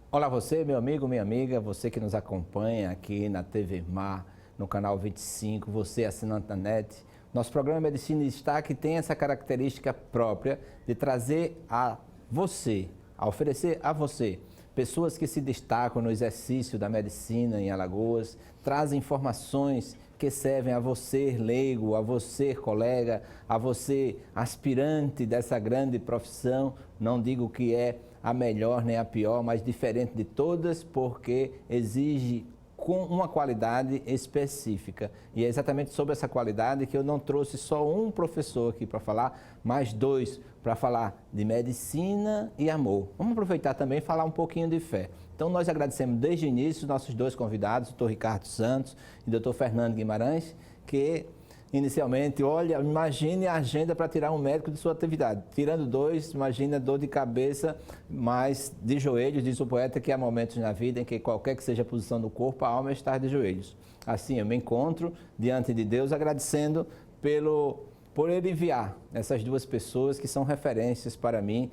Olá você, meu amigo, minha amiga, você que nos acompanha aqui na TV Mar, no canal 25, você assinante da NET. Nosso programa Medicina em Destaque tem essa característica própria de trazer a você, a oferecer a você, pessoas que se destacam no exercício da medicina em Alagoas, trazem informações que servem a você leigo, a você colega, a você aspirante dessa grande profissão. Não digo que é a melhor nem a pior, mas diferente de todas, porque exige com uma qualidade específica. E é exatamente sobre essa qualidade que eu não trouxe só um professor aqui para falar, mas dois para falar de medicina e amor. Vamos aproveitar também e falar um pouquinho de fé. Então nós agradecemos desde o início os nossos dois convidados, o Dr. Ricardo Santos e o Dr. Fernando Guimarães, que inicialmente, olha, imagine a agenda para tirar um médico de sua atividade. Tirando dois, imagina dor de cabeça, mas de joelhos, diz o poeta que há momentos na vida em que qualquer que seja a posição do corpo, a alma está de joelhos. Assim, eu me encontro diante de Deus agradecendo por Ele enviar essas duas pessoas que são referências para mim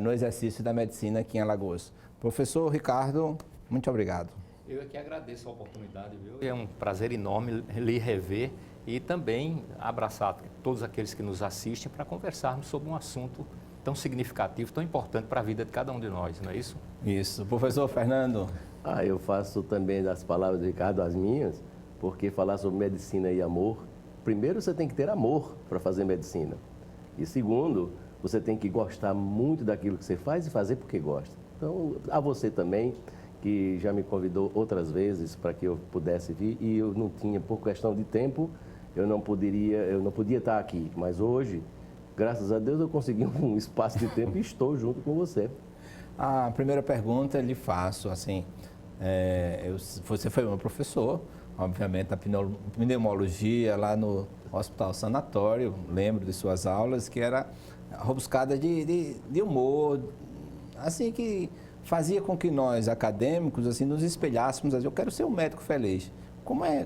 no exercício da medicina aqui em Alagoas. Professor Ricardo, muito obrigado. Eu aqui agradeço a oportunidade, viu? É um prazer enorme lhe rever e também abraçar todos aqueles que nos assistem para conversarmos sobre um assunto tão significativo, tão importante para a vida de cada um de nós, não é isso? Isso. Professor Fernando. Eu faço também das palavras do Ricardo as minhas, porque falar sobre medicina e amor, primeiro você tem que ter amor para fazer medicina. E segundo, você tem que gostar muito daquilo que você faz e fazer porque gosta. Então, a você também, que já me convidou outras vezes para que eu pudesse vir e eu não tinha, por questão de tempo, eu não podia estar aqui. Mas hoje, graças a Deus, eu consegui um espaço de tempo e estou junto com você. A primeira pergunta eu lhe faço, assim, você foi meu professor, obviamente, na pneumologia, lá no Hospital Sanatório, lembro de suas aulas, que era robuscada de humor, assim, que fazia com que nós, acadêmicos, assim, nos espelhássemos, assim, eu quero ser um médico feliz.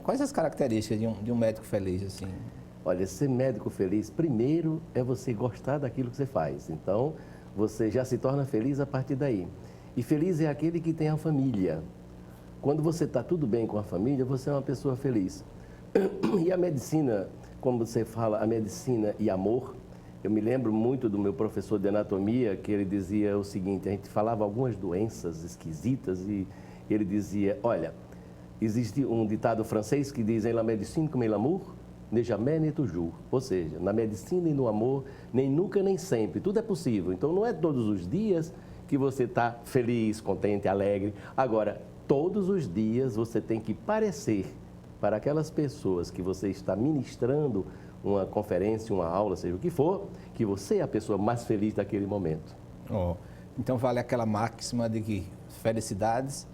Quais as características de um médico feliz, assim? Olha, ser médico feliz, primeiro é você gostar daquilo que você faz. Então, você já se torna feliz a partir daí. E feliz é aquele que tem a família. Quando você está tudo bem com a família, você é uma pessoa feliz. E a medicina, como você fala, a medicina e amor, eu me lembro muito do meu professor de anatomia, que ele dizia o seguinte, a gente falava algumas doenças esquisitas e ele dizia, olha, existe um ditado francês que diz, em la médecine comme l'amour, ne jamais ne toujours. Ou seja, na medicina e no amor, nem nunca nem sempre, tudo é possível. Então não é todos os dias que você está feliz, contente, alegre. Agora, todos os dias você tem que parecer para aquelas pessoas que você está ministrando uma conferência, uma aula, seja o que for, que você é a pessoa mais feliz daquele momento. Então vale aquela máxima de que felicidade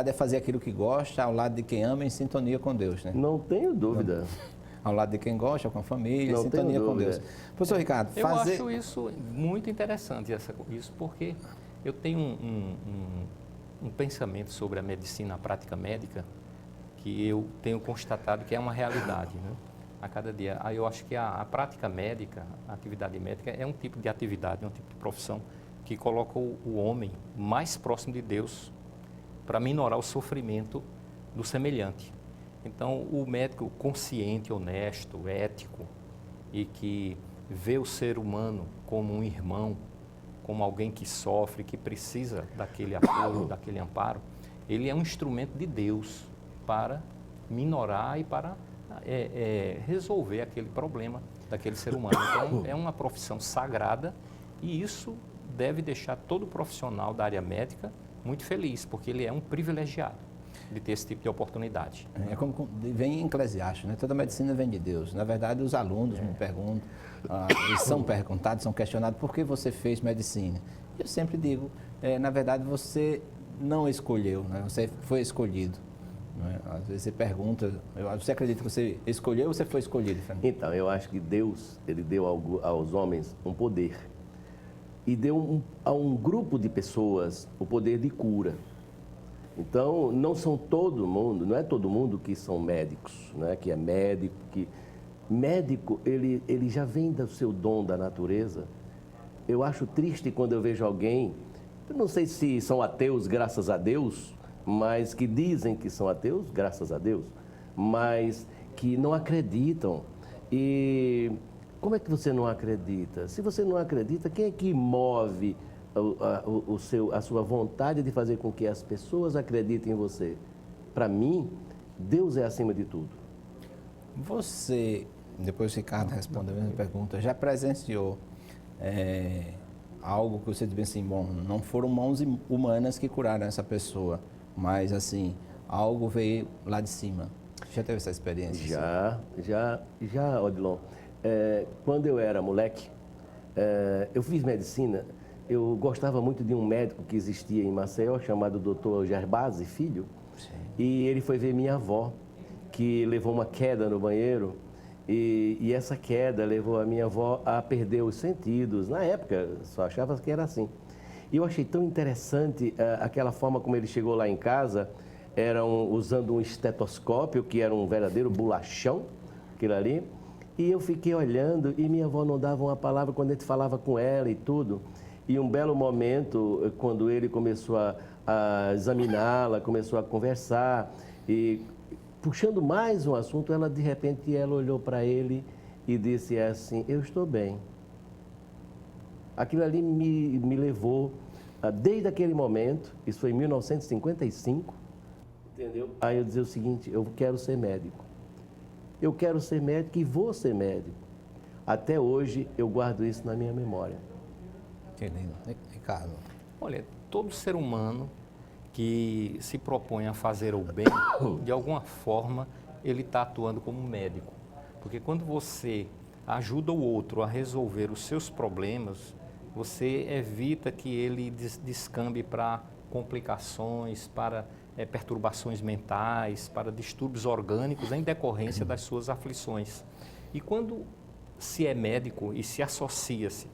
é fazer aquilo que gosta, ao lado de quem ama, em sintonia com Deus, né? Não tenho dúvida. Ao lado de quem gosta, com a família, Não em sintonia com Deus. Professor Ricardo, eu acho isso muito interessante, isso porque eu tenho um pensamento sobre a medicina, a prática médica, que eu tenho constatado que é uma realidade, né? A cada dia. Eu acho que a prática médica, a atividade médica, é um tipo de atividade, é um tipo de profissão que coloca o homem mais próximo de Deus para minorar o sofrimento do semelhante. Então, o médico consciente, honesto, ético e que vê o ser humano como um irmão, como alguém que sofre, que precisa daquele apoio, daquele amparo, ele é um instrumento de Deus para minorar e para resolver aquele problema daquele ser humano. Então, é uma profissão sagrada e isso deve deixar todo profissional da área médica muito feliz, porque ele é um privilegiado de ter esse tipo de oportunidade. É como vem em Eclesiastes, né? Toda medicina vem de Deus. Na verdade, os alunos me perguntam, eles são perguntados, são questionados, por que você fez medicina? Eu sempre digo, na verdade, você não escolheu, né? Você foi escolhido. Às vezes você pergunta, você acredita que você escolheu ou você foi escolhido, Fernando? Então, eu acho que Deus, ele deu aos homens um poder e deu a um grupo de pessoas o poder de cura. Então, não é todo mundo que são médicos, né? Que é médico, médico, ele já vem do seu dom da natureza. Eu acho triste quando eu vejo alguém eu não sei se são ateus, graças a Deus, mas que dizem que são ateus, graças a Deus, mas que não acreditam. E como é que você não acredita? Se você não acredita, quem é que move a sua vontade de fazer com que as pessoas acreditem em você? Para mim, Deus é acima de tudo. Você, depois o Ricardo responde a mesma pergunta, já presenciou algo que você diz assim, bom, não foram mãos humanas que curaram essa pessoa, mas assim, algo veio lá de cima. Já teve essa experiência? Já, Odilon. Quando eu era moleque, eu fiz medicina, eu gostava muito de um médico que existia em Maceió, chamado Dr. Gerbasi Filho. Sim. E ele foi ver minha avó, que levou uma queda no banheiro, e essa queda levou a minha avó a perder os sentidos. Na época, só achava que era assim. E eu achei tão interessante aquela forma como ele chegou lá em casa, usando um estetoscópio, que era um verdadeiro bolachão, aquilo ali. E eu fiquei olhando e minha avó não dava uma palavra quando a gente falava com ela e tudo. E um belo momento, quando ele começou a examiná-la, começou a conversar e puxando mais um assunto, de repente ela olhou para ele e disse assim, eu estou bem. Aquilo ali me levou, desde aquele momento, isso foi em 1955, entendeu? Aí eu dizia o seguinte, eu quero ser médico. Eu quero ser médico e vou ser médico. Até hoje eu guardo isso na minha memória. Que lindo. Ricardo. Olha, todo ser humano que se propõe a fazer o bem, de alguma forma, ele está atuando como médico. Porque quando você ajuda o outro a resolver os seus problemas, você evita que ele descambe para complicações, para perturbações mentais, para distúrbios orgânicos em decorrência das suas aflições. E quando se é médico e se associa-se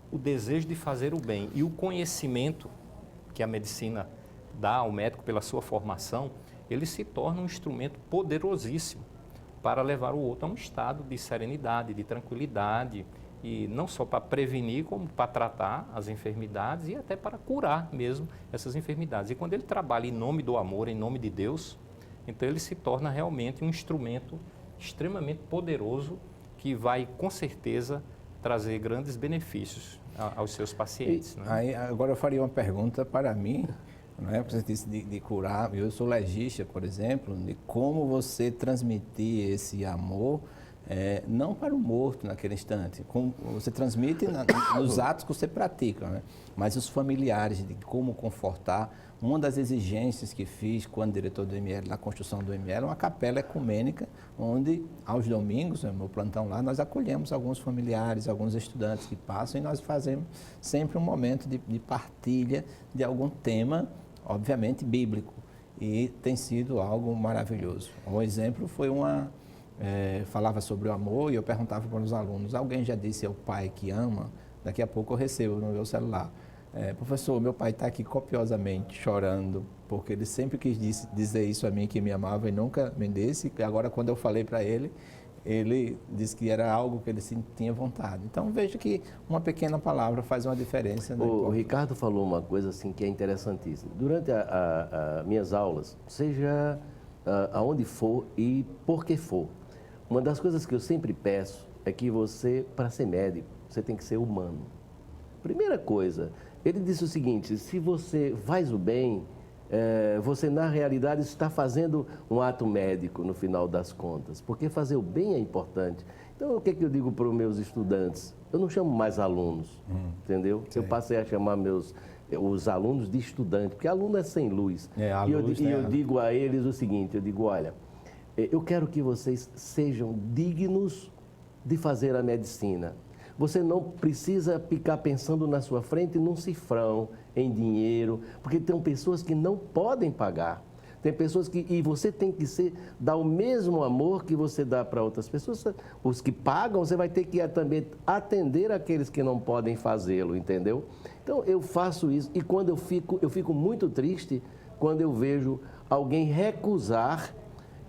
o desejo de fazer o bem e o conhecimento que a medicina dá ao médico pela sua formação, ele se torna um instrumento poderosíssimo para levar o outro a um estado de serenidade, de tranquilidade, e não só para prevenir, como para tratar as enfermidades e até para curar mesmo essas enfermidades. E quando ele trabalha em nome do amor, em nome de Deus, então ele se torna realmente um instrumento extremamente poderoso que vai, com certeza, trazer grandes benefícios aos seus pacientes. Né? Aí, agora eu faria uma pergunta para mim, não é? Você disse de curar, eu sou legista, por exemplo, de como você transmitir esse amor, não para o morto naquele instante, como você transmite nos atos que você pratica, né? Mas os familiares, de como confortar. Uma das exigências que fiz quando diretor do ML, na construção do ML, uma capela ecumênica, onde aos domingos, no meu plantão lá, nós acolhemos alguns familiares, alguns estudantes que passam e nós fazemos sempre um momento de partilha de algum tema, obviamente bíblico, e tem sido algo maravilhoso. Um exemplo foi falava sobre o amor e eu perguntava para os alunos, alguém já disse ao pai que ama? Daqui a pouco eu recebo no meu celular. Professor, meu pai está aqui copiosamente chorando, porque ele sempre quis dizer isso a mim, que me amava e nunca me disse, e agora quando eu falei para ele, ele disse que era algo que ele tinha vontade. Então veja que uma pequena palavra faz uma diferença. O Ricardo falou uma coisa assim que é interessantíssima. Durante as minhas aulas, seja aonde for e por que for, uma das coisas que eu sempre peço é que você, para ser médico, você tem que ser humano. Primeira coisa, ele disse o seguinte, se você faz o bem, você na realidade está fazendo um ato médico no final das contas, porque fazer o bem é importante. Então, o que eu digo para os meus estudantes? Eu não chamo mais alunos, entendeu? Sim. Eu passei a chamar os alunos de estudante, porque aluno é sem luz. Eu digo a eles o seguinte, eu digo, olha, eu quero que vocês sejam dignos de fazer a medicina. Você não precisa ficar pensando na sua frente num cifrão, em dinheiro, porque tem pessoas que não podem pagar. Tem pessoas e você tem que dar o mesmo amor que você dá para outras pessoas. Os que pagam, você vai ter que também atender aqueles que não podem fazê-lo, entendeu? Então, eu faço isso e quando eu fico muito triste quando eu vejo alguém recusar,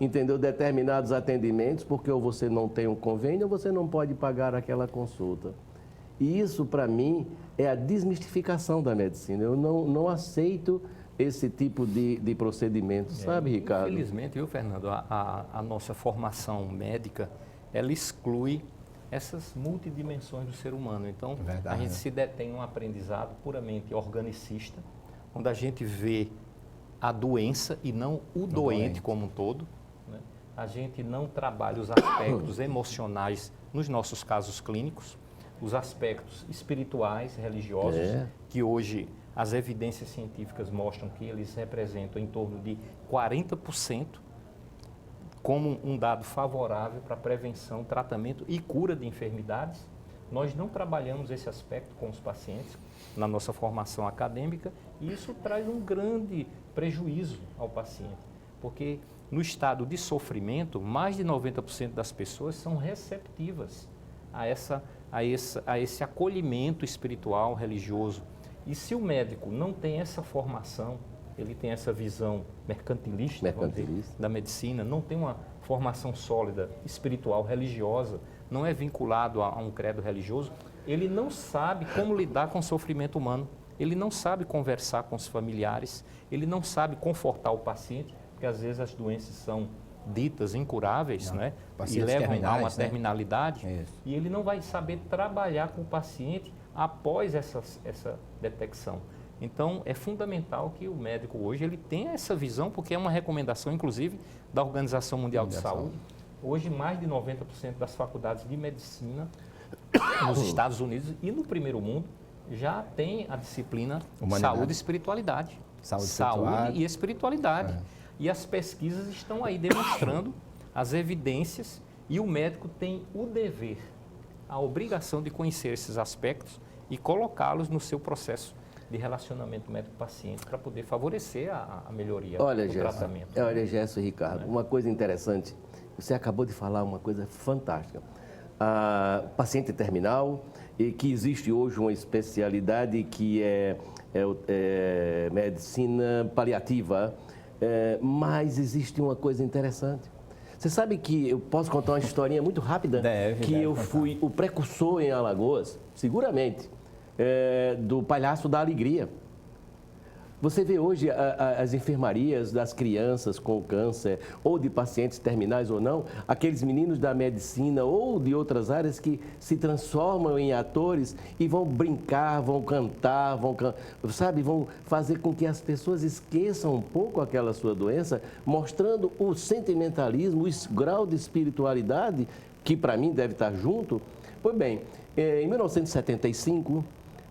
entendeu, determinados atendimentos, porque ou você não tem um convênio ou você não pode pagar aquela consulta. E isso, para mim, é a desmistificação da medicina. Eu não aceito esse tipo de procedimento, sabe, Ricardo? Infelizmente, viu, Fernando, a nossa formação médica, ela exclui essas multidimensões do ser humano. Então, Verdade, a gente se detém num aprendizado puramente organicista, onde a gente vê a doença e não o doente como um todo, né? A gente não trabalha os aspectos emocionais nos nossos casos clínicos, os aspectos espirituais, religiosos, que hoje as evidências científicas mostram que eles representam em torno de 40% como um dado favorável para prevenção, tratamento e cura de enfermidades. Nós não trabalhamos esse aspecto com os pacientes na nossa formação acadêmica e isso traz um grande prejuízo ao paciente, porque no estado de sofrimento, mais de 90% das pessoas são receptivas a esse acolhimento espiritual, religioso. E se o médico não tem essa formação, ele tem essa visão mercantilista. Da medicina, não tem uma formação sólida, espiritual, religiosa, não é vinculado a um credo religioso, ele não sabe como lidar com o sofrimento humano, ele não sabe conversar com os familiares, ele não sabe confortar o paciente, porque às vezes as doenças são ditas incuráveis, né? E levam a uma terminalidade, e ele não vai saber trabalhar com o paciente após essa detecção. Então, é fundamental que o médico hoje ele tenha essa visão, porque é uma recomendação, inclusive, da Organização Mundial de Saúde. Hoje, mais de 90% das faculdades de medicina nos Estados Unidos e no primeiro mundo já tem a disciplina saúde e espiritualidade. Saúde e espiritualidade. E as pesquisas estão aí demonstrando as evidências e o médico tem o dever, a obrigação de conhecer esses aspectos e colocá-los no seu processo de relacionamento médico-paciente para poder favorecer a melhoria do tratamento. Olha, Gerson e Ricardo, uma coisa interessante, você acabou de falar uma coisa fantástica. A paciente terminal, e que existe hoje uma especialidade que é medicina paliativa, mas existe uma coisa interessante. Você sabe que eu posso contar uma historinha muito rápida? Eu fui o precursor em Alagoas, seguramente, do Palhaço da Alegria. Você vê hoje as enfermarias das crianças com câncer, ou de pacientes terminais ou não, aqueles meninos da medicina ou de outras áreas que se transformam em atores e vão brincar, vão cantar, vão fazer com que as pessoas esqueçam um pouco aquela sua doença, mostrando o sentimentalismo, o grau de espiritualidade, que para mim deve estar junto. Pois bem, em 1975...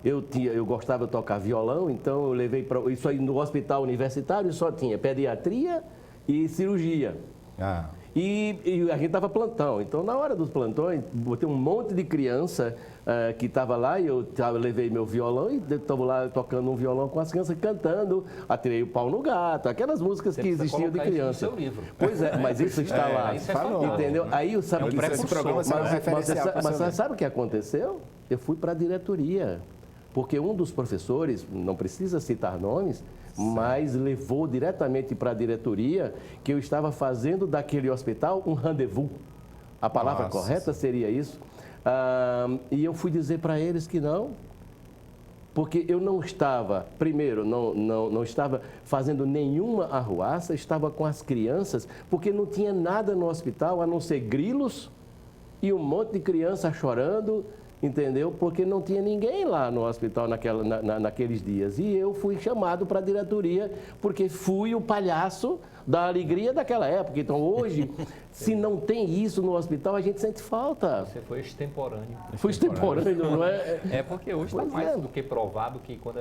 Eu gostava de tocar violão, então eu levei para isso aí no hospital universitário, só tinha pediatria e cirurgia. E a gente estava plantão, então na hora dos plantões, botei um monte de criança que estava lá e eu levei meu violão e estava lá tocando um violão com as crianças cantando, atirei o pau no gato, aquelas músicas que existiam de criança. Isso no seu livro. Pois é, mas isso está lá. Isso falou, entendeu? Aí sabe o que mas sabe o que aconteceu? Eu fui para a diretoria. Porque um dos professores, não precisa citar nomes, mas levou diretamente para a diretoria que eu estava fazendo daquele hospital um rendezvous. A palavra correta seria isso. E eu fui dizer para eles que não, porque eu não estava, primeiro, não estava fazendo nenhuma arruaça, estava com as crianças, porque não tinha nada no hospital a não ser grilos e um monte de criança chorando, entendeu? Porque não tinha ninguém lá no hospital naqueles dias. E eu fui chamado para a diretoria porque fui o palhaço da alegria daquela época. Então, hoje, se não tem isso no hospital, a gente sente falta. Você foi extemporâneo. Fui extemporâneo, não é? É porque hoje está mais do que provado que quando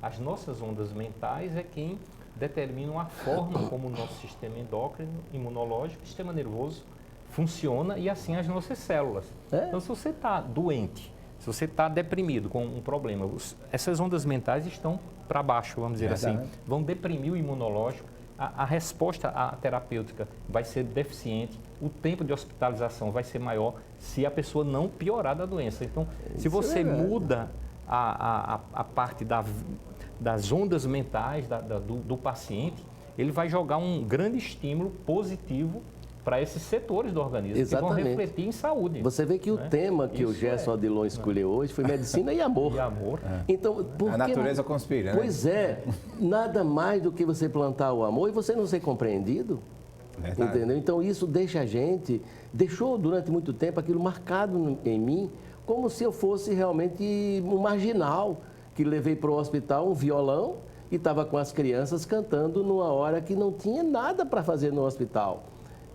as nossas ondas mentais é quem determinam a forma como o nosso sistema endócrino, imunológico, sistema nervoso, funciona e assim as nossas células. Então, se você está doente, se você está deprimido com um problema, essas ondas mentais estão para baixo, vamos dizer assim, vão deprimir o imunológico, a resposta terapêutica vai ser deficiente, o tempo de hospitalização vai ser maior se a pessoa não piorar da doença. Então, se você muda a parte das ondas mentais do paciente, ele vai jogar um grande estímulo positivo para esses setores do organismo, Exatamente. que vão refletir em saúde. Você vê que o tema que o Isso Gerson Odilon escolheu hoje foi medicina e amor. E amor. Então, por A que natureza conspira, né? Pois é, nada mais do que você plantar o amor e você não ser compreendido. Verdade. Entendeu? Então isso deixou durante muito tempo aquilo marcado em mim, como se eu fosse realmente um marginal, que levei para o hospital um violão e estava com as crianças cantando numa hora que não tinha nada para fazer no hospital.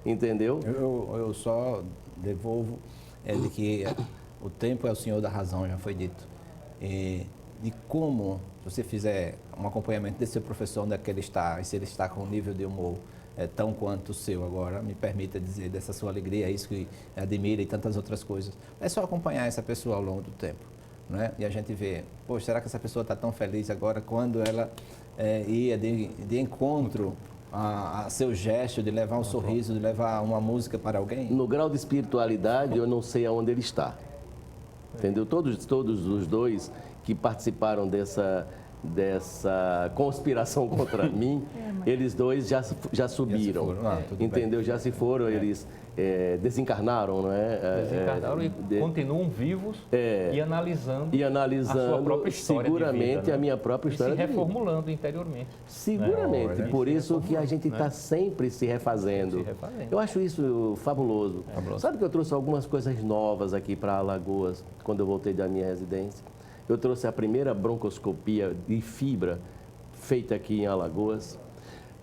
Entendeu? Eu só devolvo de que o tempo é o senhor da razão, já foi dito. E de como, se você fizer um acompanhamento desse seu professor, onde é que ele está, e se ele está com um nível de humor tão quanto o seu agora, me permita dizer, dessa sua alegria, é isso que admira e tantas outras coisas. É só acompanhar essa pessoa ao longo do tempo, né? E a gente vê, poxa, será que essa pessoa está tão feliz agora quando ela ia de encontro a seu gesto de levar um sorriso, de levar uma música para alguém? No grau de espiritualidade, eu não sei aonde ele está. Entendeu? Todos os dois que participaram dessa conspiração contra mim, eles dois já subiram. Entendeu? Já se foram, eles desencarnaram, não é? Desencarnaram e continuam vivos e analisando a sua própria história seguramente de vida, né? a minha própria história e se de vida. reformulando interiormente. Seguramente, por isso que a gente está sempre se refazendo. Eu acho isso fabuloso. Sabe que eu trouxe algumas coisas novas aqui para Alagoas, quando eu voltei da minha residência? Eu trouxe a primeira broncoscopia de fibra feita aqui em Alagoas.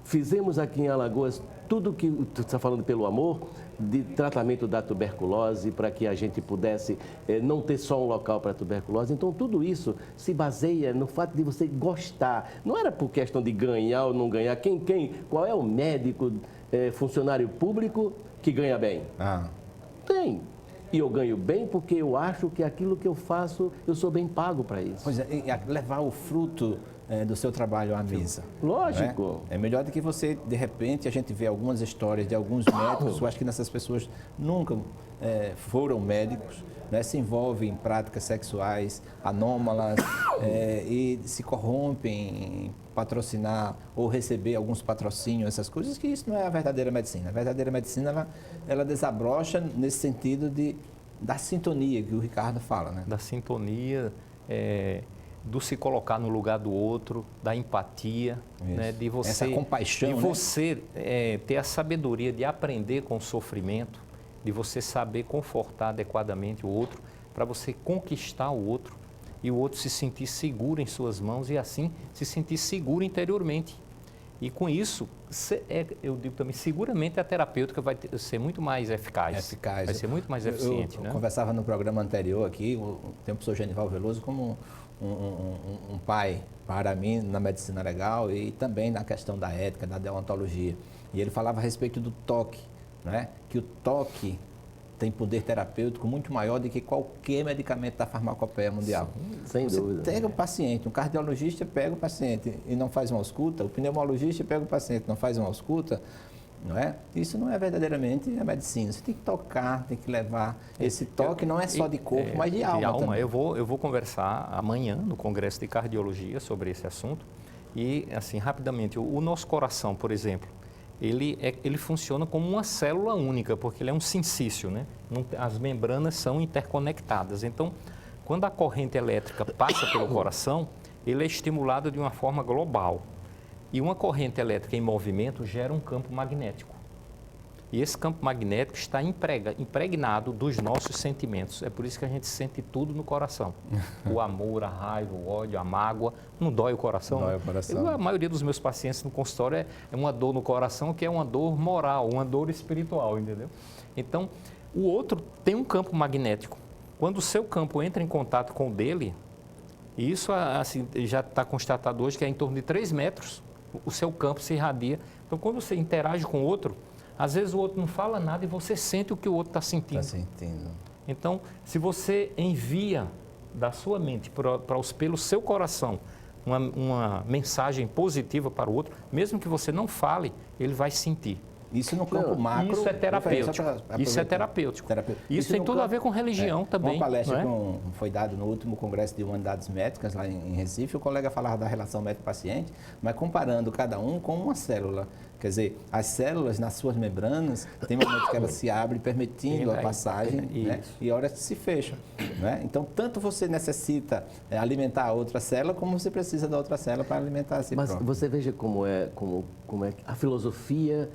Fizemos aqui em Alagoas tudo que tu está falando pelo amor, de tratamento da tuberculose, para que a gente pudesse não ter só um local para tuberculose. Então, tudo isso se baseia no fato de você gostar. Não era por questão de ganhar ou não ganhar. Qual é o médico, funcionário público que ganha bem? Tem. E eu ganho bem porque eu acho que aquilo que eu faço, eu sou bem pago para isso. Pois é, e levar o fruto do seu trabalho à mesa. Lógico. É melhor do que você, de repente, a gente vê algumas histórias de alguns médicos, eu acho que essas pessoas nunca foram médicos, né, se envolvem em práticas sexuais anômalas e se corrompem em patrocinar ou receber alguns patrocínios, essas coisas, que isso não é a verdadeira medicina. A verdadeira medicina, ela desabrocha nesse sentido da sintonia que o Ricardo fala, né? Da sintonia, do se colocar no lugar do outro, da empatia, né, de você... Essa compaixão, de você ter a sabedoria de aprender com o sofrimento, de você saber confortar adequadamente o outro, para você conquistar o outro e o outro se sentir seguro em suas mãos e assim se sentir seguro interiormente. E com isso, eu digo também, seguramente a terapêutica vai ser muito mais eficaz. Vai ser muito mais eficiente. Eu conversava no programa anterior aqui, tem o professor Genival Veloso como um pai para mim na medicina legal e também na questão da ética, da deontologia. E ele falava a respeito do toque, né? Que o toque tem poder terapêutico muito maior do que qualquer medicamento da farmacopeia mundial. Sem dúvida. Você pega o paciente, um cardiologista pega o paciente e não faz uma ausculta, o pneumologista pega o paciente e não faz uma ausculta, não é? Isso não é verdadeiramente a medicina. Você tem que tocar, tem que levar. Esse toque não é só de corpo, mas de alma também. Eu vou conversar amanhã no Congresso de Cardiologia sobre esse assunto. E, assim, rapidamente, o nosso coração, por exemplo, ele funciona como uma célula única, porque ele é um sincício, né? As membranas são interconectadas. Então, quando a corrente elétrica passa pelo coração, ele é estimulado de uma forma global. E uma corrente elétrica em movimento gera um campo magnético. E esse campo magnético está impregnado dos nossos sentimentos. É por isso que a gente sente tudo no coração. O amor, a raiva, o ódio, a mágoa. Não dói o coração? Dói o coração. A maioria dos meus pacientes no consultório é uma dor no coração que é uma dor moral, uma dor espiritual, entendeu? Então, o outro tem um campo magnético. Quando o seu campo entra em contato com o dele, e isso assim, já está constatado hoje que é em torno de 3 metros, o seu campo se irradia. Então, quando você interage com o outro, às vezes o outro não fala nada e você sente o que o outro está sentindo. Está sentindo. Então, se você envia da sua mente pelo seu coração uma mensagem positiva para o outro, mesmo que você não fale, ele vai sentir. Isso no campo macro. Isso é terapêutico. Isso é terapêutico. Isso tem tudo a ver com religião também. Uma palestra não que foi dada no último Congresso de Humanidades Médicas, lá em Recife, o colega falava da relação médico-paciente, mas comparando cada um com uma célula. Quer dizer, as células nas suas membranas, tem momentos que elas se abrem, permitindo a passagem, né? E horas que se fecham. Né? Então, tanto você necessita alimentar a outra célula, como você precisa da outra célula para alimentar a si próprio. Mas você veja como é a filosofia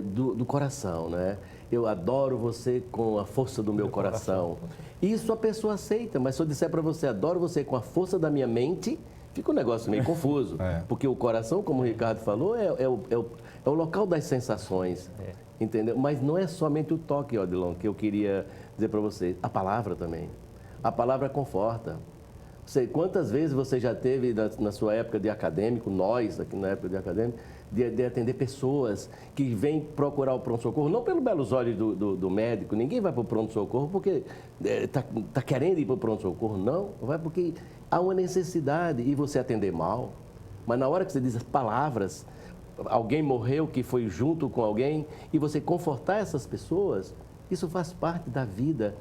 do coração, né? Eu adoro você com a força do meu coração. Isso a pessoa aceita, mas se eu disser para você, adoro você com a força da minha mente, fica um negócio meio confuso. Porque o coração, como o Ricardo falou, é o local das sensações, entendeu? Mas não é somente o toque, Odilon, que eu queria dizer para você. A palavra também. A palavra conforta. Quantas vezes você já teve na sua época de acadêmico, nós aqui na época de acadêmico, de atender pessoas que vêm procurar o pronto-socorro, não pelos belos olhos do médico, ninguém vai para o pronto-socorro porque está querendo ir para o pronto-socorro, não, vai porque há uma necessidade e você atender mal, mas na hora que você diz as palavras, alguém morreu que foi junto com alguém e você confortar essas pessoas, isso faz parte da vida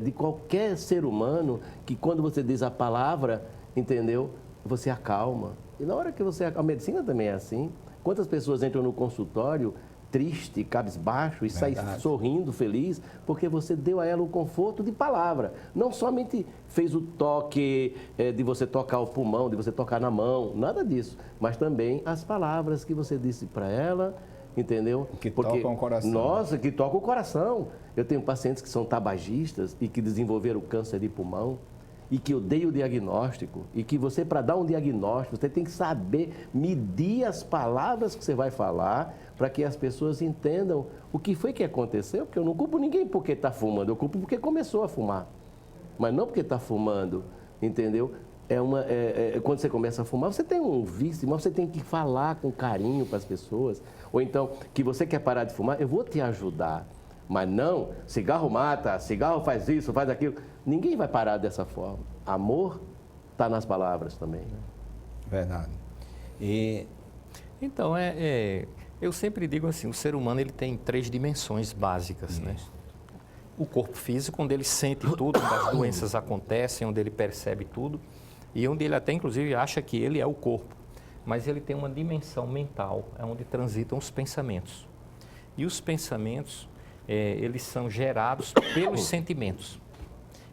de qualquer ser humano que quando você diz a palavra, entendeu? Você acalma. E na hora que a medicina também é assim. Quantas pessoas entram no consultório triste, cabisbaixo e saem sorrindo, feliz, porque você deu a ela o conforto de palavra. Não somente fez o toque de você tocar o pulmão, de você tocar na mão, nada disso. Mas também as palavras que você disse para ela, entendeu? Que tocam o coração. Nossa, que tocam o coração. Eu tenho pacientes que são tabagistas e que desenvolveram câncer de pulmão e que eu dei o diagnóstico e que você, para dar um diagnóstico, você tem que saber medir as palavras que você vai falar para que as pessoas entendam o que foi que aconteceu, porque eu não culpo ninguém porque está fumando, eu culpo porque começou a fumar, mas não porque está fumando, entendeu? Quando você começa a fumar, você tem um vício, mas você tem que falar com carinho para as pessoas. Ou então, que você quer parar de fumar, eu vou te ajudar. Mas não, cigarro mata, cigarro faz isso, faz aquilo. Ninguém vai parar dessa forma. Amor está nas palavras também. Verdade. Então, eu sempre digo assim, o ser humano ele tem 3 dimensões básicas, né? O corpo físico, onde ele sente tudo, onde as doenças acontecem, onde ele percebe tudo, e onde ele até, inclusive, acha que ele é o corpo. Mas ele tem uma dimensão mental, onde transitam os pensamentos. E os pensamentos, eles são gerados pelos sentimentos.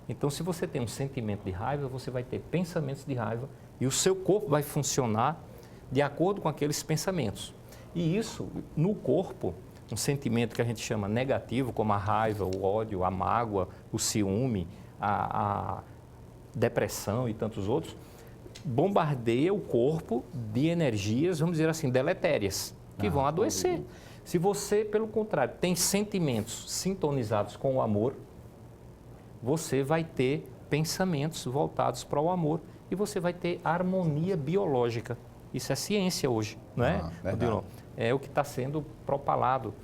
Então, se você tem um sentimento de raiva, você vai ter pensamentos de raiva e o seu corpo vai funcionar de acordo com aqueles pensamentos. E isso, no corpo, um sentimento que a gente chama negativo, como a raiva, o ódio, a mágoa, o ciúme, a depressão e tantos outros, bombardeia o corpo de energias, vamos dizer assim, deletérias, que vão adoecer. Se você, pelo contrário, tem sentimentos sintonizados com o amor, você vai ter pensamentos voltados para o amor e você vai ter harmonia biológica. Isso é ciência hoje, não é, Odilon? É o que está sendo propalado.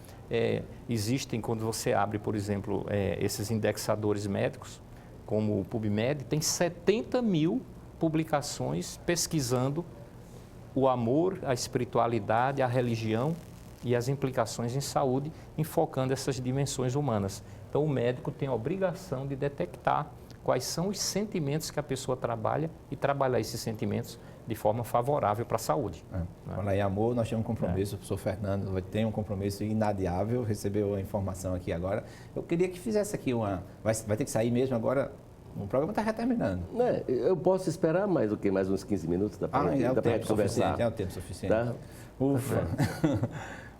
Existem, quando você abre, por exemplo, esses indexadores médicos, como o PubMed, tem 70 mil publicações pesquisando o amor, a espiritualidade, a religião e as implicações em saúde, enfocando essas dimensões humanas. Então, o médico tem a obrigação de detectar quais são os sentimentos que a pessoa trabalha e trabalhar esses sentimentos de forma favorável para a saúde. Falar em amor, nós temos um compromisso, o professor Fernando tem um compromisso inadiável, recebeu a informação aqui agora. Eu queria que fizesse aqui vai ter que sair mesmo agora, o programa está já terminando. Eu posso esperar mais o quê? Mais uns 15 minutos? Dá para é o tempo suficiente. Tá? Ufa!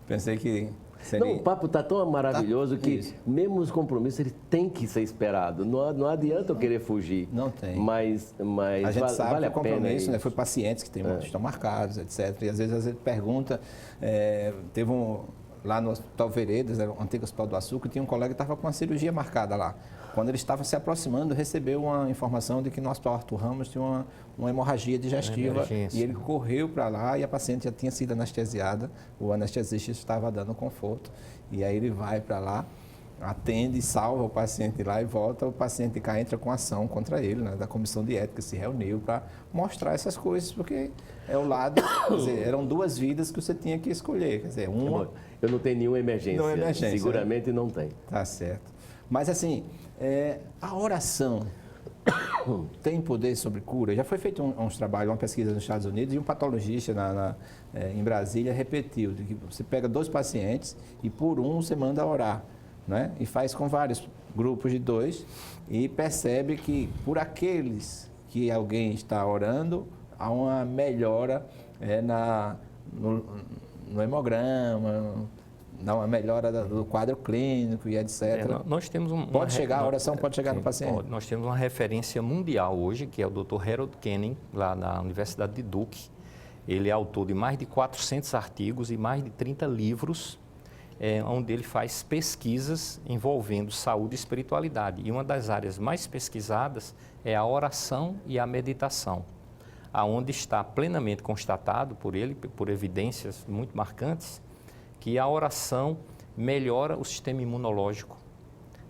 Pensei que seria... Não, o papo está tão maravilhoso que mesmo os compromissos ele tem que ser esperado. Não adianta eu querer fugir. Não tem. Mas a gente sabe vale que o compromisso, né? Foi pacientes que estão marcados, etc. E às vezes pergunta, teve lá no Hospital Veredas, era o antigo Hospital do Açúcar, tinha um colega que estava com uma cirurgia marcada lá. Quando ele estava se aproximando, recebeu uma informação de que no Hospital Arthur Ramos tinha uma hemorragia digestiva e ele correu para lá e a paciente já tinha sido anestesiada, o anestesista estava dando conforto e aí ele vai para lá, atende, salva o paciente lá e volta, o paciente cá entra com ação contra ele, né? Da comissão de ética se reuniu para mostrar essas coisas, porque é o lado, quer dizer, eram 2 vidas que você tinha que escolher, quer dizer, uma... Eu não tenho nenhuma emergência, Não é emergência, seguramente não tem. Tá certo. Mas assim, a oração tem poder sobre cura? Já foi feito uns trabalhos, uma pesquisa nos Estados Unidos e um patologista em Brasília repetiu, de que você pega 2 pacientes e por um você manda orar, né? E faz com vários grupos de 2 e percebe que por aqueles que alguém está orando, há uma melhora no hemograma, dá uma melhora do quadro clínico e etc. Nós temos a oração pode chegar no paciente? Nós temos uma referência mundial hoje, que é o Dr. Harold Kenning, lá na Universidade de Duke. Ele é autor de mais de 400 artigos e mais de 30 livros, onde ele faz pesquisas envolvendo saúde e espiritualidade. E uma das áreas mais pesquisadas é a oração e a meditação, aonde está plenamente constatado por ele, por evidências muito marcantes, que a oração melhora o sistema imunológico,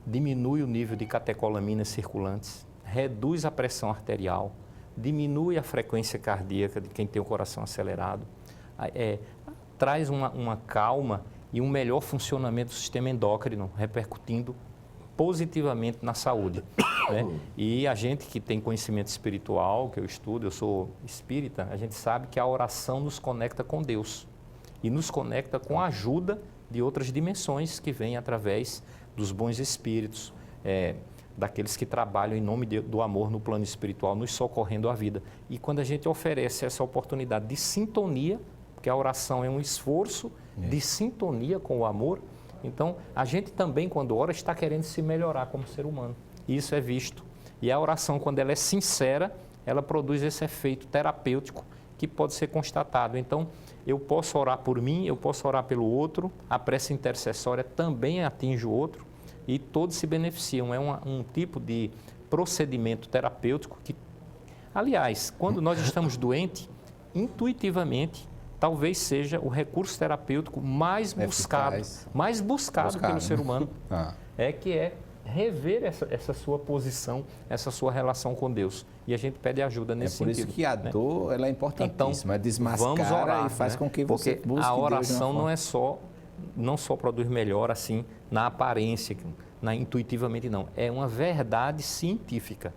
diminui o nível de catecolaminas circulantes, reduz a pressão arterial, diminui a frequência cardíaca de quem tem o coração acelerado, traz uma calma e um melhor funcionamento do sistema endócrino, repercutindo positivamente na saúde. Né? E a gente que tem conhecimento espiritual, que eu estudo, eu sou espírita, a gente sabe que a oração nos conecta com Deus e nos conecta com a ajuda de outras dimensões que vêm através dos bons espíritos, daqueles que trabalham em nome do amor no plano espiritual, nos socorrendo a vida. E quando a gente oferece essa oportunidade de sintonia, porque a oração é um esforço de sintonia com o amor, então a gente também, quando ora, está querendo se melhorar como ser humano. E isso é visto. E a oração, quando ela é sincera, ela produz esse efeito terapêutico que pode ser constatado. Então, eu posso orar por mim, eu posso orar pelo outro, a prece intercessória também atinge o outro e todos se beneficiam. É um tipo de procedimento terapêutico que, aliás, quando nós estamos doentes, intuitivamente, talvez seja o recurso terapêutico mais buscado pelo ser humano, que é rever essa sua posição, essa sua relação com Deus. E a gente pede ajuda nesse sentido. É por isso que a dor ela é importantíssima, então, desmascara vamos orar, e faz com que você porque busque a oração Deus não só produz melhor assim na aparência, intuitivamente não. É uma verdade científica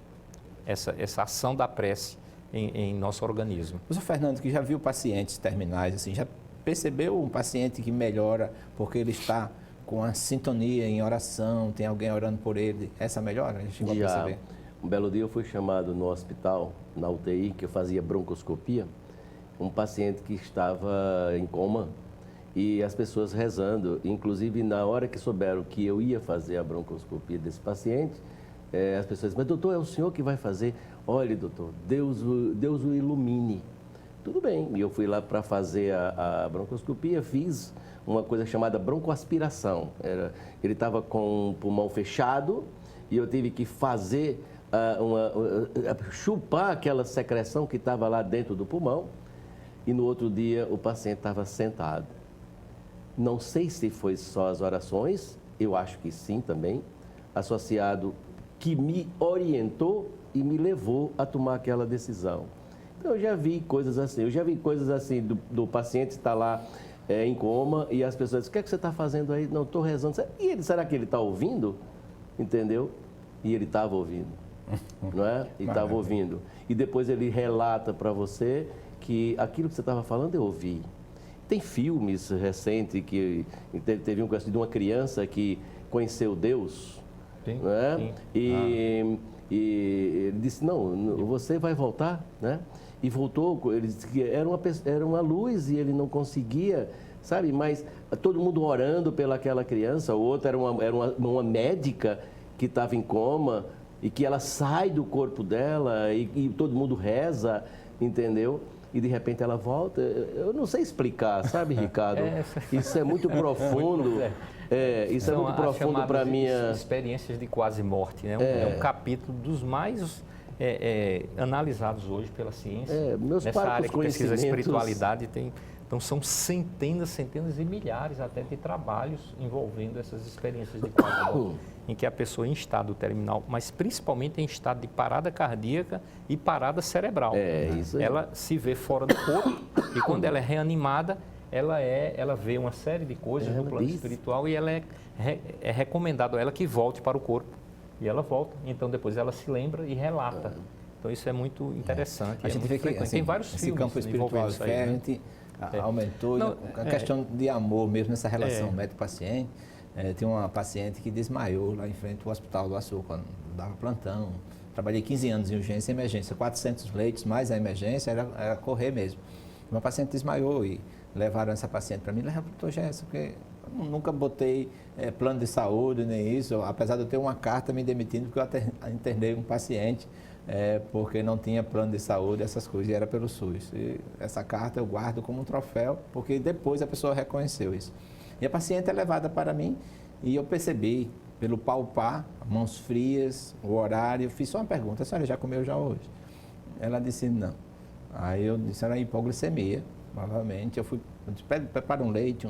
essa ação da prece em nosso organismo. O senhor Fernando, que já viu pacientes terminais, assim, já percebeu um paciente que melhora porque ele está com a sintonia em oração, tem alguém orando por ele, essa melhora? A gente chegou a perceber. Um belo dia eu fui chamado no hospital, na UTI, que eu fazia broncoscopia, um paciente que estava em coma e as pessoas rezando, inclusive na hora que souberam que eu ia fazer a broncoscopia desse paciente, as pessoas dizem, mas doutor, é o senhor que vai fazer? Olha, doutor, Deus o ilumine. Tudo bem, e eu fui lá para fazer a broncoscopia, fiz uma coisa chamada broncoaspiração. Ele estava com o pulmão fechado e eu tive que fazer, chupar aquela secreção que estava lá dentro do pulmão e no outro dia o paciente estava sentado. Não sei se foi só as orações, eu acho que sim também, associado que me orientou e me levou a tomar aquela decisão. Então, eu já vi coisas assim, do paciente estar lá em coma e as pessoas dizem, o que é que você está fazendo aí? Não, estou rezando. E ele, será que ele está ouvindo? Entendeu? E ele estava ouvindo, não é? E estava ouvindo. E depois ele relata para você que aquilo que você estava falando eu ouvi. Tem filmes recentes que teve um caso de uma criança que conheceu Deus, sim, não é? Sim. E ele disse, não, você vai voltar, né? E voltou, ele disse que era uma luz e ele não conseguia, sabe? Mas todo mundo orando pelaquela criança, o outro era uma médica que estava em coma e que ela sai do corpo dela e todo mundo reza, entendeu? E de repente ela volta. Eu não sei explicar, sabe, Ricardo? Isso é muito profundo. Isso é muito profundo para minha... experiências de quase morte, né? É um capítulo dos mais analisados hoje pela ciência. Meus Nessa área que pesquisa conhecimentos... espiritualidade Então, são centenas e milhares até de trabalhos envolvendo essas experiências de quadro em que a pessoa em estado terminal, mas principalmente em estado de parada cardíaca e parada cerebral. Isso aí. Ela se vê fora do corpo e quando ela é reanimada, ela vê uma série de coisas no plano espiritual e ela é recomendado a ela que volte para o corpo. E ela volta, então depois ela se lembra e relata. Então isso é muito interessante. A gente vê que assim, tem vários esse filmes campo espiritual envolvendo isso aí, a gente aumentou. Não, a questão de amor mesmo nessa relação médico-paciente. Tem uma paciente que desmaiou lá em frente ao Hospital do Açúcar, dava plantão. Trabalhei 15 anos em urgência e emergência, 400 leitos, mais a emergência, era correr mesmo. Uma paciente desmaiou e levaram essa paciente para mim, leva para o doutor Gerson, porque eu nunca botei plano de saúde nem isso, apesar de eu ter uma carta me demitindo, porque eu internei um paciente porque não tinha plano de saúde, essas coisas, e era pelo SUS. E essa carta eu guardo como um troféu, porque depois a pessoa reconheceu isso. E a paciente é levada para mim e eu percebi, pelo palpar, mãos frias, o horário, fiz só uma pergunta, a senhora já comeu já hoje? Ela disse não. Aí eu disse, era hipoglicemia, provavelmente. Eu disse, prepara um leite,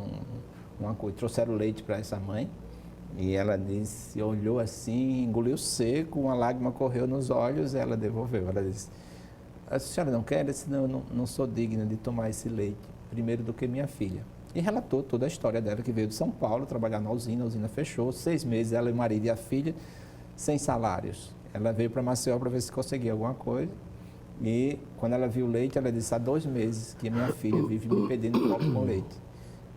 uma coisa, trouxeram leite para essa mãe. E ela disse, olhou assim, engoliu seco, uma lágrima correu nos olhos e ela devolveu. Ela disse, a senhora não quer? Eu disse, não, eu não sou digna de tomar esse leite, primeiro do que minha filha. E relatou toda a história dela, que veio de São Paulo trabalhar na usina, a usina fechou, 6 meses, ela e o marido e a filha, sem salários. Ela veio para Maceió para ver se conseguia alguma coisa. E quando ela viu o leite, ela disse, há 2 meses que minha filha vive me pedindo copo com leite.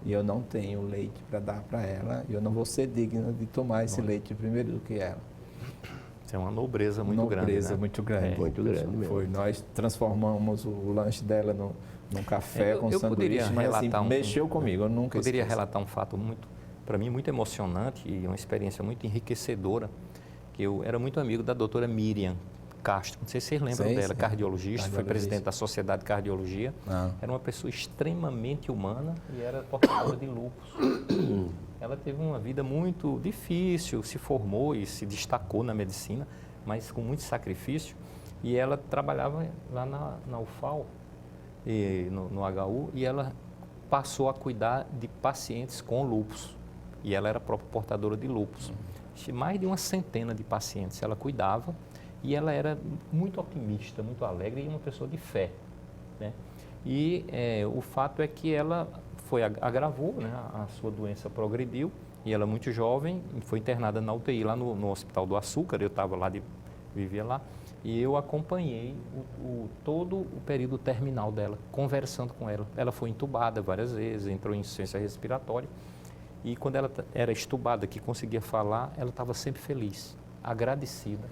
E eu não tenho leite para dar para ela, e eu não vou ser digna de tomar esse leite primeiro do que ela. Isso é uma nobreza muito grande. Nobreza muito grande. Muito grande mesmo. Foi, nós transformamos o lanche dela num café com sanduíche, mas assim, mexeu comigo, eu nunca poderia esqueço. relatar um fato para mim, muito emocionante e uma experiência muito enriquecedora, que eu era muito amigo da doutora Miriam Castro, não sei se vocês lembram dela, cardiologista, foi presidente da Sociedade de Cardiologia. Era uma pessoa extremamente humana e era portadora de lúpus. Ela teve uma vida muito difícil, se formou e se destacou na medicina, mas com muito sacrifício. E ela trabalhava lá na UFAL, no HU, e ela passou a cuidar de pacientes com lúpus. E ela era própria portadora de lúpus. Mais de uma centena de pacientes ela cuidava. E ela era muito otimista, muito alegre e uma pessoa de fé, né? E o fato é que ela agravou, né? A sua doença progrediu e ela muito jovem, foi internada na UTI lá no Hospital do Açúcar, eu estava lá, vivia lá, e eu acompanhei todo o período terminal dela, conversando com ela. Ela foi entubada várias vezes, entrou em insuficiência respiratória e quando ela era estubada, que conseguia falar, ela estava sempre feliz, agradecida.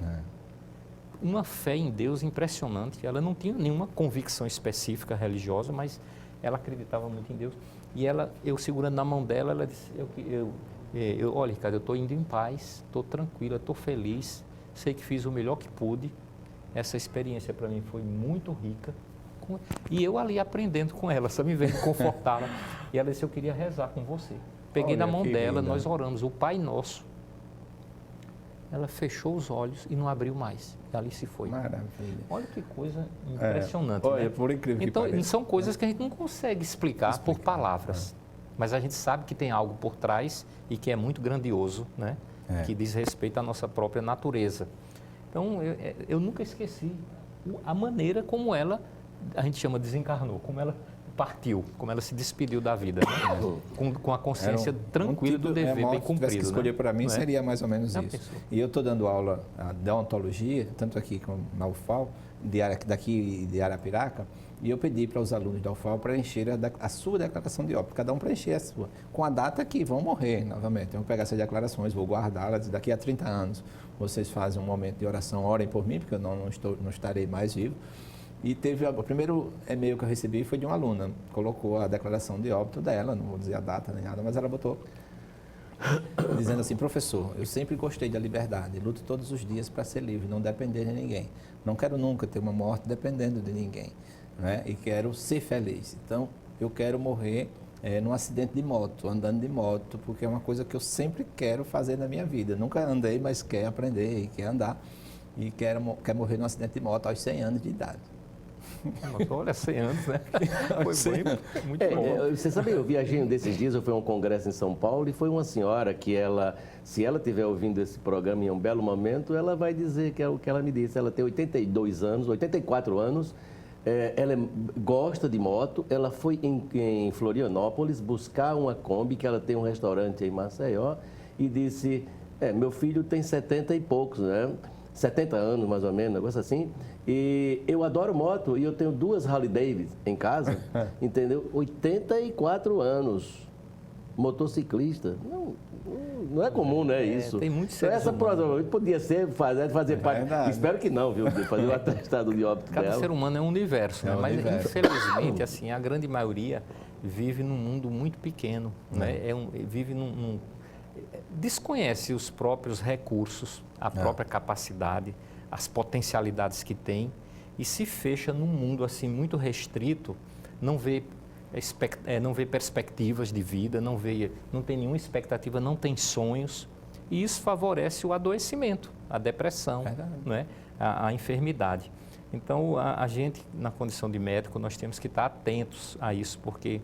Uma fé em Deus impressionante. Ela não tinha nenhuma convicção específica religiosa, mas ela acreditava muito em Deus. E eu segurando na mão dela, ela disse, olha, Ricardo, eu estou indo em paz, estou tranquila, estou feliz, sei que fiz o melhor que pude. Essa experiência para mim foi muito rica. E eu ali aprendendo com ela, só me vendo confortável. E ela disse, eu queria rezar com você. Peguei na mão dela, nós oramos o Pai Nosso. Ela fechou os olhos e não abriu mais. E ali se foi. Maravilha. Olha que coisa impressionante, olha, né? Por incrível então, que pareça. São coisas que a gente não consegue explicar por palavras. Mas a gente sabe que tem algo por trás e que é muito grandioso, né? Que diz respeito à nossa própria natureza. Então, eu nunca esqueci a maneira como ela, a gente chama desencarnou, como ela partiu, como ela se despediu da vida, né? com a consciência tranquila do dever bem cumprido. Se escolher para mim, seria mais ou menos isso. Pessoa. E eu estou dando aula de odontologia, tanto aqui como na UFAL, daqui de Arapiraca, e eu pedi para os alunos da UFAL preencher a sua declaração de óbito, cada um preencher a sua, com a data que vão morrer novamente. Eu vou pegar essas declarações, vou guardá-las, daqui a 30 anos vocês fazem um momento de oração, orem por mim, porque eu não estarei mais vivo. E o primeiro e-mail que eu recebi foi de uma aluna, colocou a declaração de óbito dela, não vou dizer a data nem nada, mas ela botou, dizendo assim, professor, eu sempre gostei da liberdade, luto todos os dias para ser livre, não depender de ninguém. Não quero nunca ter uma morte dependendo de ninguém, né? E quero ser feliz. Então, eu quero morrer num acidente de moto, andando de moto, porque é uma coisa que eu sempre quero fazer na minha vida. Nunca andei, mas quero aprender e quer andar. E quer morrer num acidente de moto aos 100 anos de idade. Nossa, olha, 100 anos, né? Foi bem, muito bom. Você sabe, eu viajei um desses dias, eu fui a um congresso em São Paulo e foi uma senhora que se ela estiver ouvindo esse programa em um belo momento, ela vai dizer que é o que ela me disse. Ela tem 82 anos, 84 anos, ela gosta de moto, ela foi em Florianópolis buscar uma Kombi, que ela tem um restaurante em Maceió, e disse, meu filho tem 70 e poucos, né? 70 anos, mais ou menos, um negócio assim. E eu adoro moto e eu tenho 2 Harley Davidson em casa, entendeu? 84 anos, motociclista. Não é comum, né, isso? Tem muitos então, seres essa humanos. provavelmente podia ser fazer parte. Verdade. Espero que não, viu? De fazer o atestado de óbito Cada dela. ser humano é um universo, né? um Mas universo. infelizmente, assim, a grande maioria vive num mundo muito pequeno, né? Vive desconhece os próprios recursos, a própria capacidade, as potencialidades que tem e se fecha num mundo assim muito restrito, não vê perspectivas de vida, não tem nenhuma expectativa, não tem sonhos, e isso favorece o adoecimento, a depressão, né? a enfermidade. Então, a gente, na condição de médico, nós temos que estar atentos a isso, porque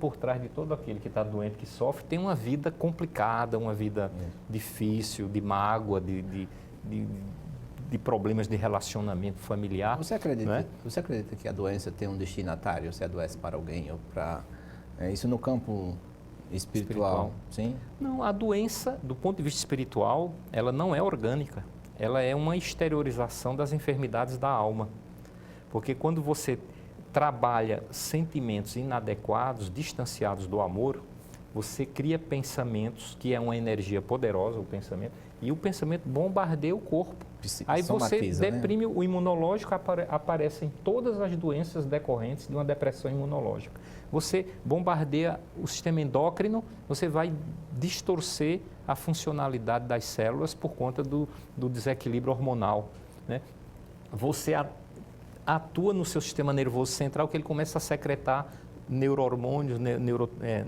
por trás de todo aquele que está doente, que sofre, tem uma vida complicada, uma vida difícil, de mágoa, de problemas de relacionamento familiar. Você acredita, né? você acredita que a doença tem um destinatário? Você adoece para alguém ou para... isso no campo espiritual, sim? Não, a doença, do ponto de vista espiritual, ela não é orgânica. Ela é uma exteriorização das enfermidades da alma. Porque quando você trabalha sentimentos inadequados, distanciados do amor, você cria pensamentos, que é uma energia poderosa, o pensamento, e o pensamento bombardeia o corpo. Aí você deprime, né? O imunológico, aparecem todas as doenças decorrentes de uma depressão imunológica. Você bombardeia o sistema endócrino, você vai distorcer a funcionalidade das células por conta do desequilíbrio hormonal, né? Você atua no seu sistema nervoso central, que ele começa a secretar neurohormônios,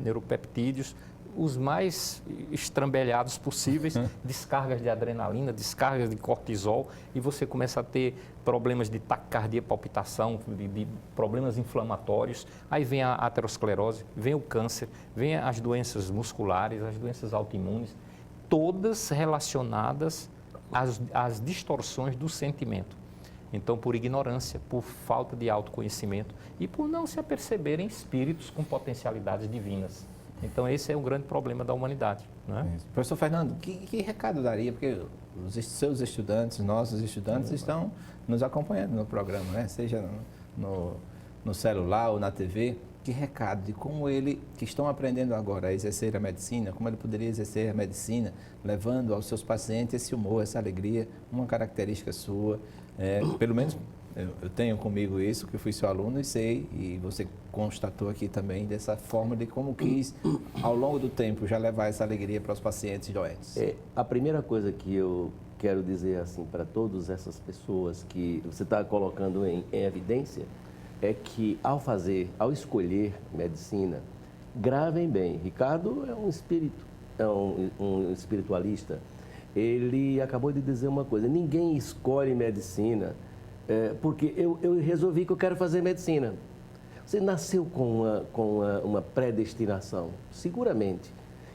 neuropeptídeos, os mais estrambelhados possíveis, descargas de adrenalina, descargas de cortisol, e você começa a ter problemas de taquicardia, palpitação, de problemas inflamatórios. Aí vem a aterosclerose, vem o câncer, vem as doenças musculares, as doenças autoimunes, todas relacionadas às distorções do sentimento. Então, por ignorância, por falta de autoconhecimento e por não se aperceberem espíritos com potencialidades divinas. Então, esse é o grande problema da humanidade. Né? Professor Fernando, que recado daria? Porque seus estudantes, nossos estudantes, estão nos acompanhando no programa, né? Seja no celular ou na TV. Que recado de como que estão aprendendo agora a exercer a medicina, como ele poderia exercer a medicina, levando aos seus pacientes esse humor, essa alegria, uma característica sua. Pelo menos eu tenho comigo isso, que eu fui seu aluno e sei, e você constatou aqui também dessa forma de como quis, ao longo do tempo, já levar essa alegria para os pacientes doentes. A primeira coisa que eu quero dizer assim para todas essas pessoas que você está colocando em evidência, é que ao escolher medicina, gravem bem. Ricardo é um espírito, é um espiritualista. Ele acabou de dizer uma coisa: ninguém escolhe medicina porque eu resolvi que eu quero fazer medicina. Você nasceu com uma predestinação, seguramente.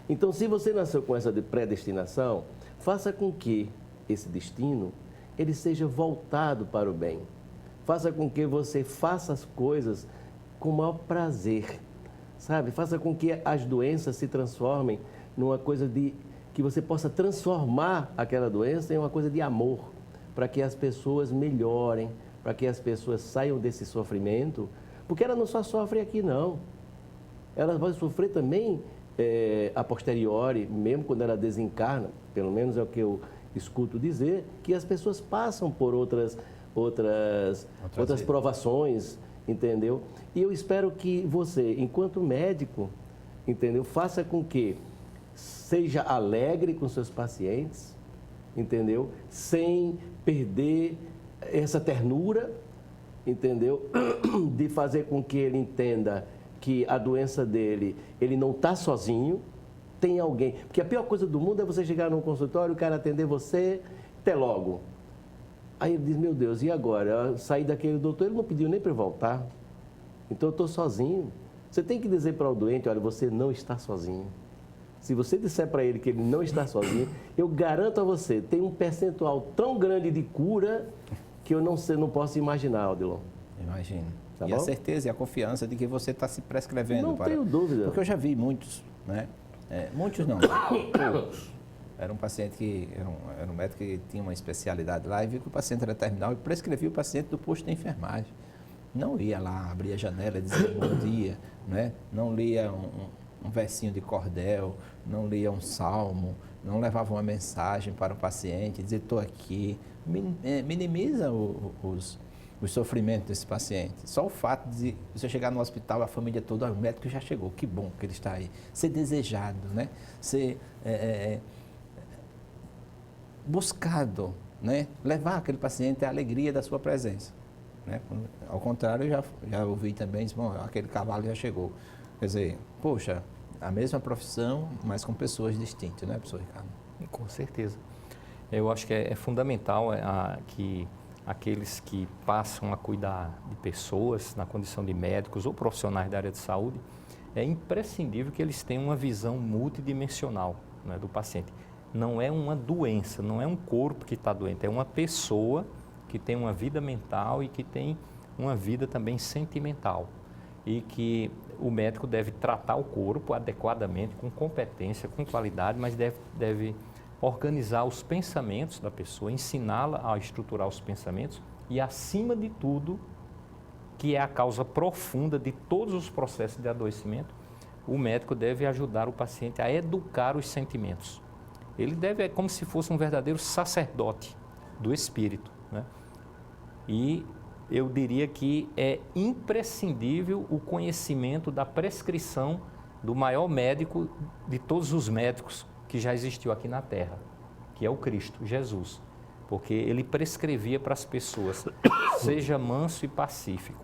Então, se você nasceu com essa predestinação, faça com que esse destino ele seja voltado para o bem. Faça com que você faça as coisas com o maior prazer, sabe? Faça com que as doenças se transformem numa coisa que você possa transformar aquela doença em uma coisa de amor, para que as pessoas melhorem, para que as pessoas saiam desse sofrimento, porque ela não só sofre aqui, não. Ela vai sofrer também a posteriori, mesmo quando ela desencarna, pelo menos é o que eu escuto dizer, que as pessoas passam por outras provações, entendeu? E eu espero que você, enquanto médico, entendeu, faça com que seja alegre com seus pacientes, entendeu? Sem perder essa ternura, entendeu? De fazer com que ele entenda que a doença dele, ele não está sozinho, tem alguém. Porque a pior coisa do mundo é você chegar num consultório, o cara atender você, até logo. Aí ele diz, meu Deus, e agora? Eu saí daquele doutor, ele não pediu nem para eu voltar. Então eu estou sozinho. Você tem que dizer para o doente, olha, você não está sozinho. Se você disser para ele que ele não está sozinho, eu garanto a você, tem um percentual tão grande de cura que eu não posso imaginar, Odilon. Imagino. Tá e bom? a certeza e a confiança de que você está se prescrevendo. Não tenho dúvida. Porque eu já vi muitos, né? Muitos não, poucos. Era um paciente que, era um médico que tinha uma especialidade lá e viu que o paciente era terminal e prescrevia o paciente do posto de enfermagem. Não ia lá, abria a janela e dizia bom dia, né? Não lia um versinho de cordel, não lia um salmo, não levava uma mensagem para o paciente, dizia estou aqui. Minimiza os sofrimentos desse paciente. Só o fato de você chegar no hospital, a família toda, o médico já chegou, que bom que ele está aí. Ser desejado, né? Ser buscado, né? Levar aquele paciente à alegria da sua presença. Né? Ao contrário, eu já ouvi também, bom, aquele cavalo já chegou. Quer dizer, poxa, a mesma profissão, mas com pessoas distintas, né, professor Ricardo? Com certeza. Eu acho que é fundamental que aqueles que passam a cuidar de pessoas na condição de médicos ou profissionais da área de saúde, é imprescindível que eles tenham uma visão multidimensional, né, do paciente. Não é uma doença, não é um corpo que está doente, é uma pessoa que tem uma vida mental e que tem uma vida também sentimental. E que o médico deve tratar o corpo adequadamente, com competência, com qualidade, mas deve organizar os pensamentos da pessoa, ensiná-la a estruturar os pensamentos e, acima de tudo, que é a causa profunda de todos os processos de adoecimento, o médico deve ajudar o paciente a educar os sentimentos. Ele deve, é como se fosse um verdadeiro sacerdote do espírito, né? E eu diria que é imprescindível o conhecimento da prescrição do maior médico de todos os médicos que já existiu aqui na Terra, que é o Cristo, Jesus. Porque ele prescrevia para as pessoas, seja manso e pacífico,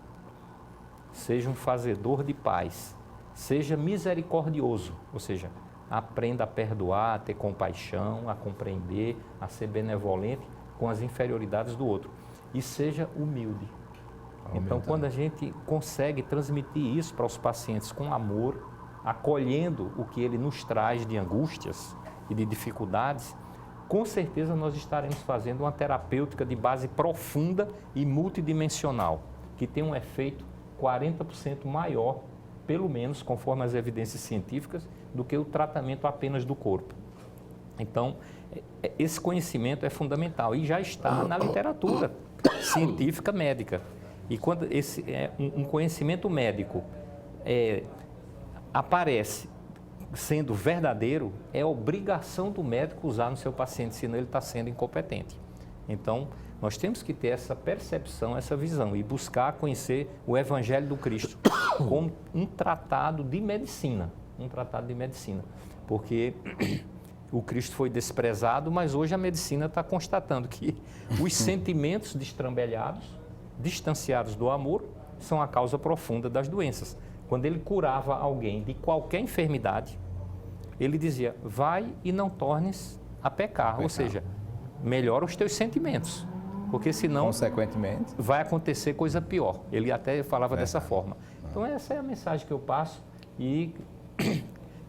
seja um fazedor de paz, seja misericordioso, ou seja, aprenda a perdoar, a ter compaixão, a compreender, a ser benevolente com as inferioridades do outro. E seja humilde. Então, quando a gente consegue transmitir isso para os pacientes com amor, acolhendo o que ele nos traz de angústias e de dificuldades, com certeza nós estaremos fazendo uma terapêutica de base profunda e multidimensional, que tem um efeito 40% maior, pelo menos, conforme as evidências científicas, do que o tratamento apenas do corpo. Então, esse conhecimento é fundamental e já está na literatura científica médica. E quando um conhecimento médico aparece sendo verdadeiro, é obrigação do médico usar no seu paciente, senão ele está sendo incompetente. Então, nós temos que ter essa percepção, essa visão e buscar conhecer o Evangelho do Cristo como um tratado de medicina, porque o Cristo foi desprezado, mas hoje a medicina está constatando que os sentimentos destrambelhados, distanciados do amor, são a causa profunda das doenças. Quando ele curava alguém de qualquer enfermidade, ele dizia, vai e não tornes a pecar, ou seja, melhora os teus sentimentos, porque senão, consequentemente, vai acontecer coisa pior. Ele até falava dessa forma. Então essa é a mensagem que eu passo e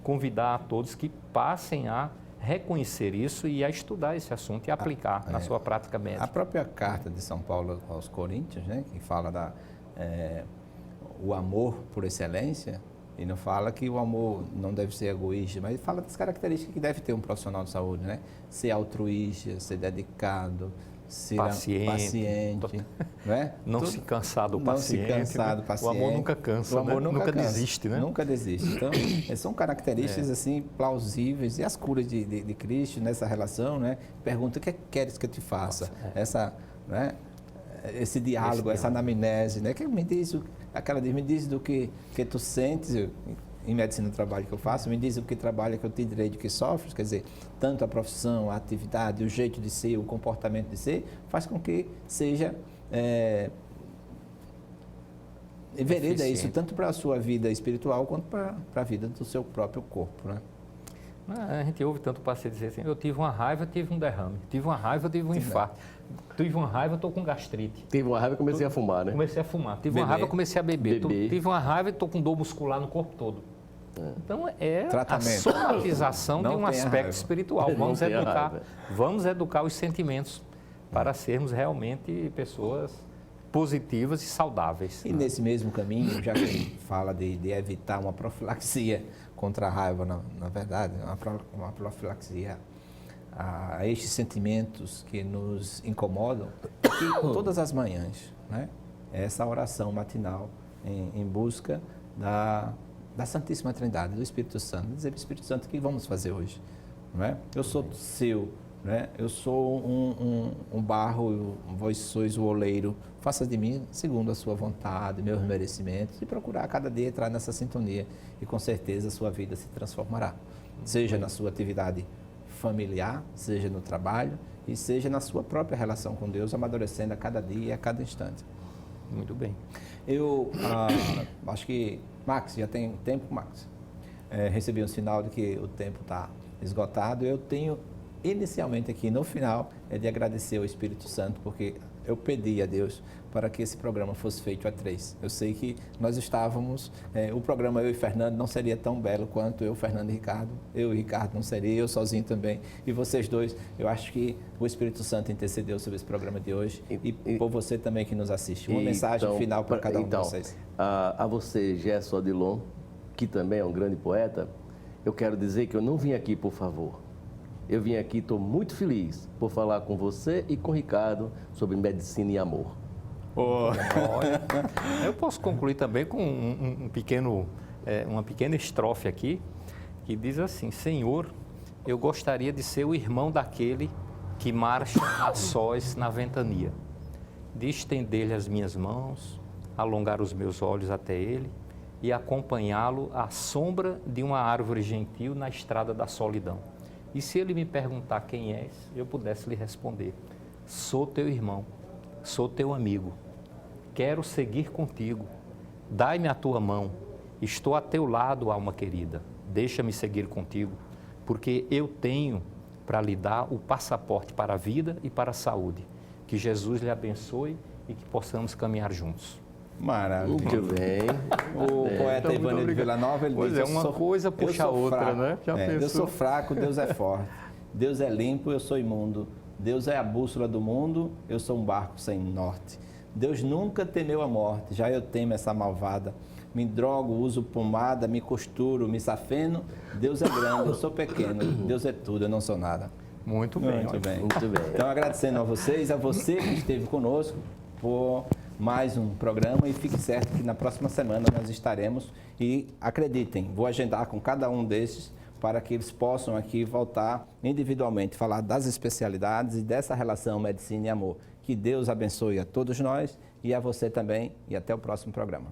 convidar a todos que passem a reconhecer isso e a estudar esse assunto e aplicar na sua prática médica. A própria carta de São Paulo aos Coríntios, né, que fala o amor por excelência, e não fala que o amor não deve ser egoísta, mas fala das características que deve ter um profissional de saúde, né? Ser altruísta, ser dedicado, ser paciente, né? Não se cansar do paciente. Não se cansar do paciente. O amor nunca cansa, nunca desiste, né? Nunca desiste. Então, são características assim plausíveis e as curas de Cristo nessa relação, né? Pergunta o que queres que eu te faça? Né? Esse diálogo, essa anamnese, né? Que me diz me diz do que tu sentes, em medicina do trabalho que eu faço, me diz o que trabalha que eu te direi do que sofres, quer dizer, tanto a profissão, a atividade, o jeito de ser, o comportamento de ser, faz com que seja vereda isso, tanto para a sua vida espiritual quanto para a vida do seu próprio corpo, né? A gente ouve tanto o paciente dizer assim, eu tive uma raiva, tive um derrame, tive uma raiva, tive um infarto. Tive uma raiva, estou com gastrite. Teve uma raiva e comecei a fumar, né? Comecei a fumar. Tive uma raiva, comecei a beber. Tive uma raiva e estou com dor muscular no corpo todo. Então, é Tratamento. a somatização de um aspecto espiritual. Vamos educar os sentimentos para sermos realmente pessoas positivas e saudáveis. E nesse mesmo caminho, já que fala de evitar uma profilaxia contra a raiva, na verdade, uma profilaxia a estes sentimentos que nos incomodam, que todas as manhãs, né, essa oração matinal em busca da Santíssima Trindade, do Espírito Santo. Dizer para o Espírito Santo, o que vamos fazer hoje? Não é? Eu sou seu, né? Eu sou um barro, vós sois o oleiro. Faça de mim segundo a sua vontade, meus merecimentos, e procurar cada dia entrar nessa sintonia. E com certeza a sua vida se transformará. Seja na sua atividade familiar, seja no trabalho e seja na sua própria relação com Deus, amadurecendo a cada dia e a cada instante. Muito bem. Eu acho que, Max, já tem tempo, Max? Recebi um sinal de que o tempo está esgotado. Eu tenho, inicialmente aqui no final, de agradecer ao Espírito Santo, porque eu pedi a Deus para que esse programa fosse feito a 3. Eu sei que nós estávamos, o programa eu e Fernando não seria tão belo quanto eu, Fernando e Ricardo. Eu e Ricardo não seria, eu sozinho também. E vocês dois, eu acho que o Espírito Santo intercedeu sobre esse programa de hoje e por você também que nos assiste. Uma mensagem final para cada um de vocês. A você, Gerson Odilon, que também é um grande poeta, eu quero dizer que eu não vim aqui por favor. Eu vim aqui, estou muito feliz por falar com você e com o Ricardo sobre medicina e amor. Olha, eu posso concluir também com uma pequena estrofe aqui, que diz assim: Senhor, eu gostaria de ser o irmão daquele que marcha a sós na ventania, de estender-lhe as minhas mãos, alongar os meus olhos até ele e acompanhá-lo à sombra de uma árvore gentil na estrada da solidão. E se ele me perguntar quem és, eu pudesse lhe responder: sou teu irmão, sou teu amigo, quero seguir contigo, dai-me a tua mão, estou a teu lado, alma querida, deixa-me seguir contigo, porque eu tenho para lhe dar o passaporte para a vida e para a saúde. Que Jesus lhe abençoe e que possamos caminhar juntos. Maravilha. Muito bem. O poeta Ivanildo Villanova, ele diz, uma coisa puxa a outra, fraco, né? Eu sou fraco, Deus é forte. Deus é limpo, eu sou imundo. Deus é a bússola do mundo, eu sou um barco sem norte. Deus nunca temeu a morte, já eu temo essa malvada. Me drogo, uso pomada, me costuro, me safeno. Deus é grande, eu sou pequeno. Deus é tudo, eu não sou nada. Muito bem. Muito bem. Então, agradecendo a vocês, a você que esteve conosco por mais um programa, e fique certo que na próxima semana nós estaremos, e acreditem, vou agendar com cada um desses para que eles possam aqui voltar individualmente, falar das especialidades e dessa relação medicina e amor. Que Deus abençoe a todos nós e a você também, e até o próximo programa.